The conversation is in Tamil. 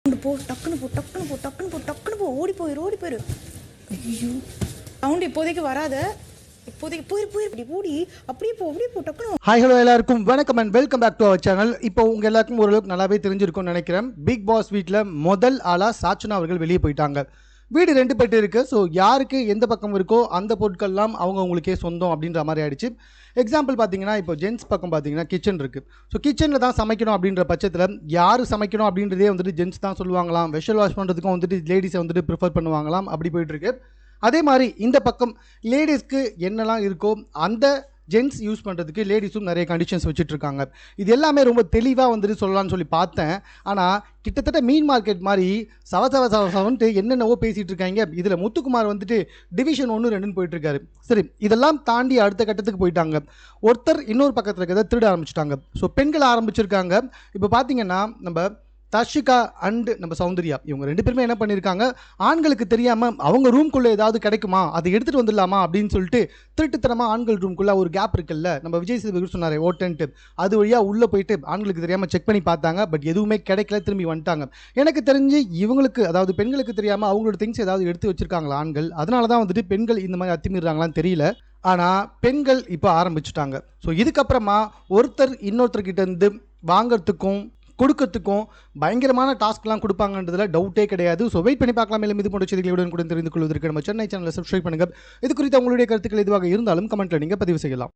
போ டக்குன்னு போ டக்குன்னு போ டக்குன்னு போ டக்குன்னு போ ஓடி போயிரு ஐயோ சவுண்ட் இப்போதைக்கு வராத இப்போதைக்கு போயிரு ஓடி அப்படியே போ டக்குன்னு. ஹாய் ஹலோ எல்லாருக்கும் வணக்கம் and welcome back to our channel. இப்போ உங்க எல்லாருக்கும் ஓரளவுக்கு நல்லாவே தெரிஞ்சிருக்கும்னு நினைக்கிறேன். பிக் பாஸ் வீட்டில் முதல் ஆளாக சாச்சனா அவர்கள் வெளியே போயிட்டாங்க. வீடு 2 பெட்டு இருக்குது. ஸோ யாருக்கு எந்த பக்கம் இருக்கோ அந்த பொருட்கள்லாம் அவங்களுக்கே சொந்தம் அப்படின்ற மாதிரி ஆயிடுச்சு. எக்ஸாம்பிள் பார்த்தீங்கன்னா இப்போ ஜென்ஸ் பக்கம் பார்த்தீங்கன்னா கிச்சன் இருக்குது. ஸோ கிச்சனில் தான் சமைக்கணும் அப்படின்ற பட்சத்தில் யார் சமைக்கணும் அப்படின்றதே வந்துட்டு ஜென்ஸ் தான் சொல்லுவாங்களாம். வெஷல் வாஷ் பண்ணுறதுக்கும் வந்துட்டு லேடிஸை வந்துட்டு ப்ரிஃபர் பண்ணுவாங்களாம். அப்படி போயிட்டுருக்கு. அதே மாதிரி இந்த பக்கம் லேடிஸ்க்கு என்னெல்லாம் இருக்கோ அந்த ஜென்ஸ் யூஸ் பண்ணுறதுக்கு லேடிஸும் நிறைய கண்டிஷன்ஸ் வச்சுட்ருக்காங்க. இது எல்லாமே ரொம்ப தெளிவாக வந்துட்டு சொல்லலாம்னு சொல்லி பார்த்தேன். ஆனால் கிட்டத்தட்ட மீன் மார்க்கெட் மாதிரி சவன்ட்டு என்னென்னவோ பேசிகிட்டு இருக்காங்க. இதில் முத்துக்குமார் வந்துட்டு டிவிஷன் 1, 2ன்னு போயிட்டுருக்காரு. சரி, இதெல்லாம் தாண்டி அடுத்த கட்டத்துக்கு போயிட்டாங்க. ஒருத்தர் இன்னொரு பக்கத்தில் இருக்கிறத திருட ஆரம்பிச்சிட்டாங்க. ஸோ பெண்கள் ஆரம்பிச்சிருக்காங்க. இப்போ பார்த்தீங்கன்னா நம்ம தர்ஷிகா அண்ட் நம்ம சௌந்தர்யா இவங்க 2 பேருமே என்ன பண்ணியிருக்காங்க, ஆண்களுக்கு தெரியாமல் அவங்க ரூம்குள்ளே ஏதாவது கிடைக்குமா அதை எடுத்துகிட்டு வந்துடலாமா அப்படின்னு சொல்லிட்டு திருட்டுத்தனமாக ஆண்கள் ரூம்குள்ளே ஒரு கேப் இருக்குல்ல, நம்ம விஜய் சேதுபதி சொன்னார் ஓட்டன்ட்டு, அது வழியாக உள்ளே போயிட்டு ஆண்களுக்கு தெரியாமல் செக் பண்ணி பார்த்தாங்க. பட் எதுவுமே கிடைக்கல, திரும்பி வந்துட்டாங்க. எனக்கு தெரிஞ்சு இவங்களுக்கு அதாவது பெண்களுக்கு தெரியாமல் அவங்களோட திங்ஸ் ஏதாவது எடுத்து வச்சுருக்காங்களா ஆண்கள், அதனால தான் வந்துட்டு பெண்கள் இந்த மாதிரி அத்துமீறாங்களான்னு தெரியல. ஆனால் பெண்கள் இப்போ ஆரம்பிச்சுட்டாங்க. ஸோ இதுக்கப்புறமா ஒருத்தர் இன்னொருத்தர்கிட்ட இருந்து வாங்கிறதுக்கும் கொடுக்கறதுக்கும் பயங்கரமான டாஸ்க்லாம் கொடுப்பாங்கன்றதுல டவுட்டே கிடையாது. ஸோ வெயிட் பண்ணி பார்க்கலாம். மேலும் இது போன்ற செய்திகளுடன் கூட தெரிந்து கொள்வதற்கு நம்ம சென்னை சேனலை சப்ஸ்கிரைப் பண்ணுங்கள். இது குறித்து உங்களுடைய கருத்துக்கள் எதுவாக இருந்தாலும் கமெண்ட்டில் நீங்கள் பதிவு செய்யலாம்.